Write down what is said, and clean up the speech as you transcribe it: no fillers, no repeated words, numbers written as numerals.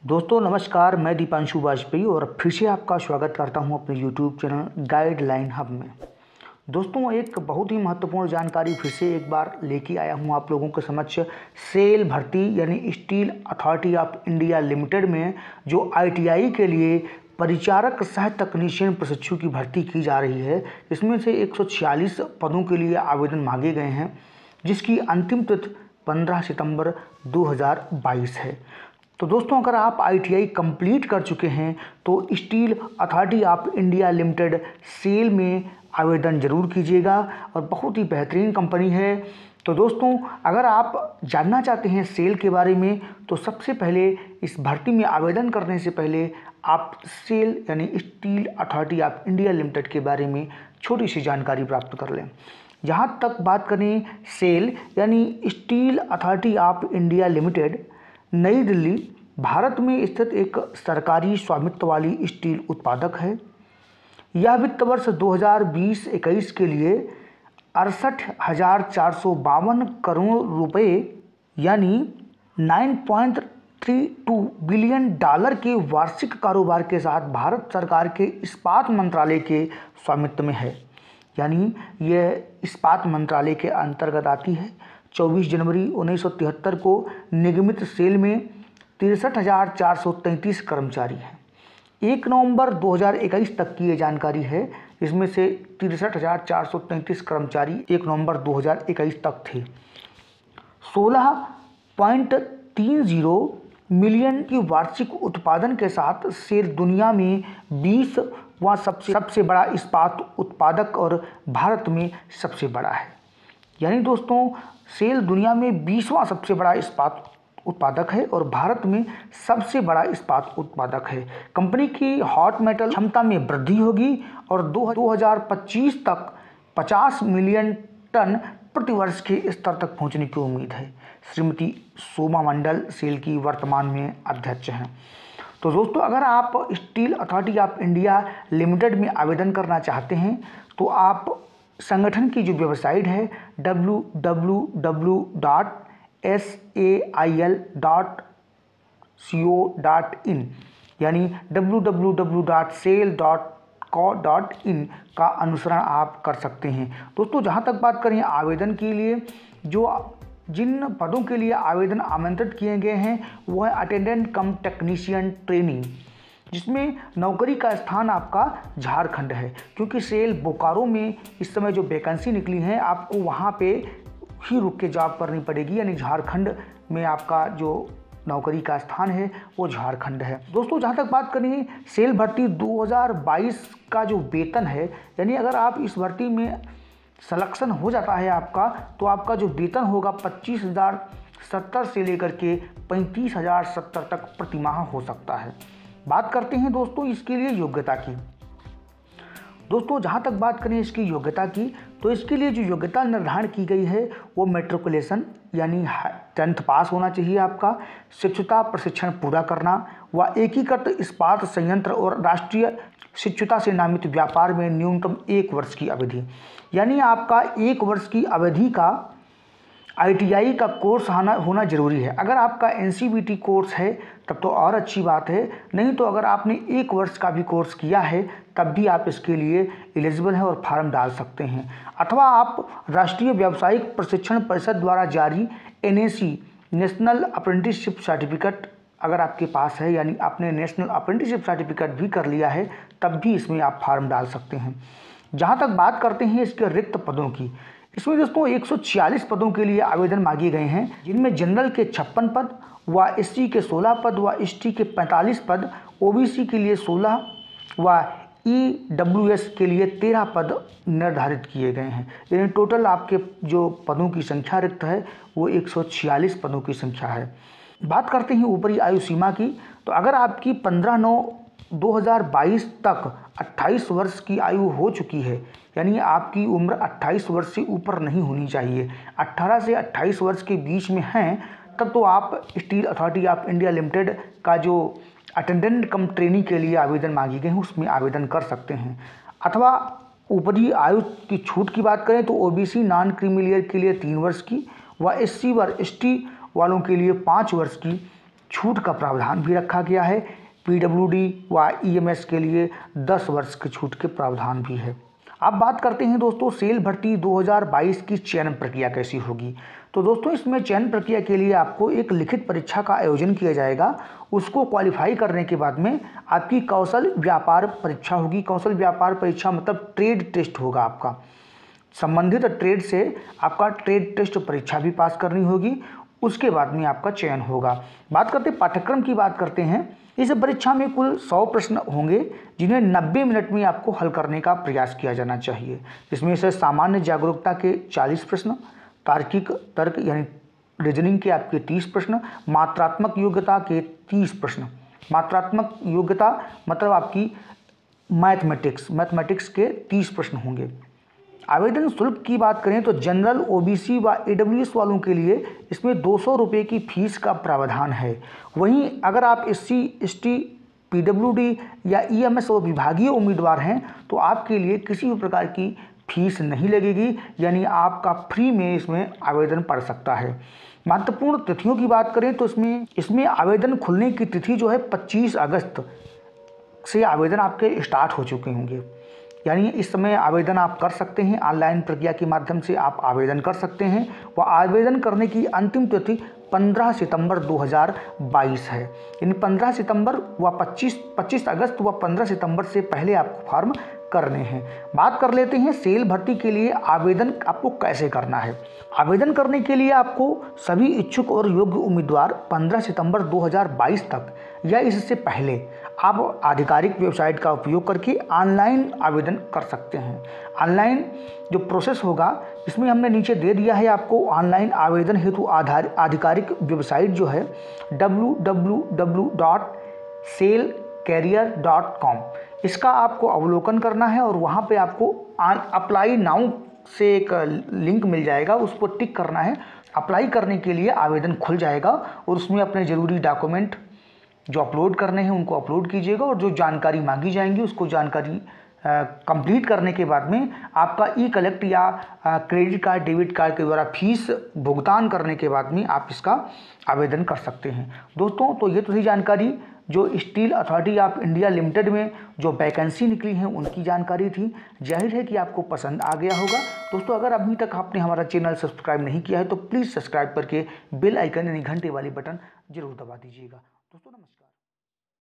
दोस्तों नमस्कार, मैं दीपांशु वाजपेयी और फिर से आपका स्वागत करता हूं अपने YouTube चैनल गाइडलाइन हब में। दोस्तों एक बहुत ही महत्वपूर्ण जानकारी फिर से एक बार लेके आया हूं आप लोगों के समक्ष। सेल भर्ती यानी steel Authority of India limited में जो ITI के लिए परिचारक सह तकनीशियन प्रशिक्षु की भर्ती की जा रही है, इसमें से 146 पदों के लिए आवेदन मांगे गए हैं, जिसकी अंतिम तिथि 15 सितंबर 2022 है। तो दोस्तों अगर आप ITI कंप्लीट कर चुके हैं तो Steel Authority of India Limited SAIL में आवेदन ज़रूर कीजिएगा और बहुत ही बेहतरीन कंपनी है। तो दोस्तों अगर आप जानना चाहते हैं सेल के बारे में तो सबसे पहले इस भर्ती में आवेदन करने से पहले आप सेल यानी steel Authority of India limited के बारे में छोटी सी जानकारी प्राप्त कर लें। जहाँ तक बात करें सेल यानी steel Authority of India limited नई दिल्ली भारत में स्थित एक सरकारी स्वामित्व वाली स्टील उत्पादक है। यह वित्त वर्ष 2020-21 के लिए 68,452 करोड़ रुपए यानी $9.32 बिलियन के वार्षिक कारोबार के साथ भारत सरकार के इस्पात मंत्रालय के स्वामित्व में है, यानी यह इस्पात मंत्रालय के अंतर्गत आती है। 24 जनवरी 1973 को निगमित सेल में 63,433 कर्मचारी हैं। 1 नवंबर 2021 तक की ये जानकारी है, इसमें से 63,433 कर्मचारी 1 नवंबर 2021 तक थे। 16.30 मिलियन की वार्षिक उत्पादन के साथ सेल दुनिया में 20वां सबसे बड़ा इस्पात उत्पादक और भारत में सबसे बड़ा है। यानी दोस्तों सेल दुनिया में 20वां सबसे बड़ा इस्पात उत्पादक है और भारत में सबसे बड़ा इस्पात उत्पादक है। कंपनी की हॉट मेटल क्षमता में वृद्धि होगी और 2025 तक 50 मिलियन टन प्रति वर्ष के स्तर तक पहुंचने की उम्मीद है। श्रीमती सोमा मंडल सेल की वर्तमान में अध्यक्ष हैं। तो दोस्तों अगर आप steel Authority of India limited में आवेदन करना चाहते हैं तो आप संगठन की जो वेबसाइट है www.sail.co.in यानी www.sail.co.in का अनुसरण आप कर सकते हैं। दोस्तों जहां तक बात करें आवेदन के लिए, जिन पदों के लिए आवेदन आमंत्रित किए गए हैं वो है अटेंडेंट कम टेक्नीशियन ट्रेनिंग, जिसमें नौकरी का स्थान आपका झारखंड है, क्योंकि सेल बोकारो में इस समय जो वैकेंसी निकली है आपको वहाँ पे ही रुक के जॉब करनी पड़ेगी, यानी झारखंड में आपका जो नौकरी का स्थान है वो झारखंड है। दोस्तों जहाँ तक बात करें सेल भर्ती 2022 का जो वेतन है, यानी अगर आप इस भर्ती में सिलेक्शन हो जाता है आपका तो आपका जो वेतन होगा 25,070 से लेकर के 35,070 तक प्रति माह हो सकता है। बात करते हैं दोस्तों इसके लिए योग्यता की। दोस्तों जहाँ तक बात करें इसकी योग्यता की तो इसके लिए जो योग्यता निर्धारण की गई है वो मैट्रिकुलेशन यानी 10th पास होना चाहिए आपका, शिक्षुता प्रशिक्षण पूरा करना व एकीकृत इस्पात संयंत्र और राष्ट्रीय शिक्षुता से नामित व्यापार में न्यूनतम 1 वर्ष की अवधि, यानी आपका 1 वर्ष की अवधि का ITI का कोर्स होना जरूरी है। अगर आपका NCVT कोर्स है तब तो और अच्छी बात है, नहीं तो अगर आपने 1 वर्ष का भी कोर्स किया है तब भी आप इसके लिए एलिजिबल हैं और फॉर्म डाल सकते हैं। अथवा आप राष्ट्रीय व्यावसायिक प्रशिक्षण परिषद द्वारा जारी NAC नेशनल अप्रेंटिसशिप सर्टिफिकेट अगर आपके पास है, यानी आपने नेशनल अप्रेंटिसशिप सर्टिफिकेट भी कर लिया है, तब भी इसमें आप फॉर्म डाल सकते हैं। जहाँ तक बात करते हैं इसके रिक्त पदों की, इसमें दोस्तों 146 पदों के लिए आवेदन मांगे गए हैं, जिनमें जनरल के 56 पद व SC के 16 पद व ST के 45 पद, OBC के लिए 16 व EWS के लिए 13 पद निर्धारित किए गए हैं। यानी टोटल आपके जो पदों की संख्या रिक्त है वो 146 पदों की संख्या है। बात करते हैं ऊपरी आयु सीमा की, तो अगर आपकी 15/9/2022 तक 28 वर्ष की आयु हो चुकी है, यानी आपकी उम्र 28 वर्ष से ऊपर नहीं होनी चाहिए, 18 से 28 वर्ष के बीच में हैं, तब तो आप steel Authority of India limited का जो अटेंडेंट कम ट्रेनी के लिए आवेदन मांगी गए हैं उसमें आवेदन कर सकते हैं। अथवा ऊपरी आयु की छूट की बात करें तो OBC नॉन क्रीमी लेयर के लिए 3 वर्ष की व SC व ST वालों के लिए 5 वर्ष की छूट का प्रावधान भी रखा गया है। पीडब्ल्यूडी व ईएमएस के लिए 10 वर्ष की छूट के प्रावधान भी है। अब बात करते हैं दोस्तों सेल भर्ती 2022 की चयन प्रक्रिया कैसी होगी। तो दोस्तों इसमें चयन प्रक्रिया के लिए आपको एक लिखित परीक्षा का आयोजन किया जाएगा। उसको क्वालिफाई करने के बाद में आपकी कौशल व्यापार परीक्षा होगी। कौशल व्यापार परीक्षा मतलब ट्रेड टेस्ट होगा आपका, संबंधित ट्रेड से आपका ट्रेड टेस्ट परीक्षा भी पास करनी होगी। उसके बाद में आपका चयन होगा। बात करते पाठ्यक्रम की बात करते हैं। इस परीक्षा में कुल 100 प्रश्न होंगे जिन्हें 90 मिनट में आपको हल करने का प्रयास किया जाना चाहिए। इसमें से सामान्य जागरूकता के 40 प्रश्न, तार्किक तर्क यानी रीजनिंग के आपके 30 प्रश्न, मात्रात्मक योग्यता के 30 प्रश्न। मात्रात्मक योग्यता मतलब आपकी मैथमेटिक्स के 30 प्रश्न होंगे। आवेदन शुल्क की बात करें तो जनरल, ओबीसी व ईडब्ल्यूएस वालों के लिए इसमें 200 रुपये की फीस का प्रावधान है। वहीं अगर आप एससी, एसटी, पीडब्ल्यूडी या ईएमएस और विभागीय उम्मीदवार हैं तो आपके लिए किसी भी प्रकार की फीस नहीं लगेगी, यानी आपका फ्री में इसमें आवेदन पड़ सकता है। महत्वपूर्ण तिथियों की बात करें तो इसमें आवेदन खुलने की तिथि जो है 25 अगस्त से आवेदन आपके स्टार्ट हो चुके होंगे, यानी इस समय आवेदन आप कर सकते हैं। ऑनलाइन प्रक्रिया के माध्यम से आप आवेदन कर सकते हैं। वह आवेदन करने की अंतिम तिथि 15 सितंबर 2022 है। यानी 15 सितंबर व 25 अगस्त व 15 सितंबर से पहले आपको फॉर्म करने हैं। बात कर लेते हैं सेल भर्ती के लिए आवेदन आपको कैसे करना है। आवेदन करने के लिए आपको सभी इच्छुक और योग्य उम्मीदवार 15 सितंबर 2022 तक या इससे पहले आप आधिकारिक वेबसाइट का उपयोग करके ऑनलाइन आवेदन कर सकते हैं। ऑनलाइन जो प्रोसेस होगा इसमें हमने नीचे दे दिया है आपको। ऑनलाइन आवेदन हेतु आधिकारिक वेबसाइट जो है www.selcareer.com, इसका आपको अवलोकन करना है और वहाँ पे आपको अप्लाई नाउ से एक लिंक मिल जाएगा, उस पर टिक करना है। अप्लाई करने के लिए आवेदन खुल जाएगा और उसमें अपने ज़रूरी डॉक्यूमेंट जो अपलोड करने हैं उनको अपलोड कीजिएगा और जो जानकारी मांगी जाएंगी उसको जानकारी कंप्लीट करने के बाद में आपका ई कलेक्ट या क्रेडिट कार्ड, डेबिट कार्ड के द्वारा फीस भुगतान करने के बाद में आप इसका आवेदन कर सकते हैं। दोस्तों तो ये तो थी जानकारी जो steel Authority of India limited में जो वैकेंसी निकली हैं उनकी जानकारी थी। जाहिर है कि आपको पसंद आ गया होगा। दोस्तों अगर अभी तक आपने हमारा चैनल सब्सक्राइब नहीं किया है तो प्लीज़ सब्सक्राइब करके बेल आइकन यानी घंटे वाली बटन जरूर दबा दीजिएगा। दोस्तों नमस्कार।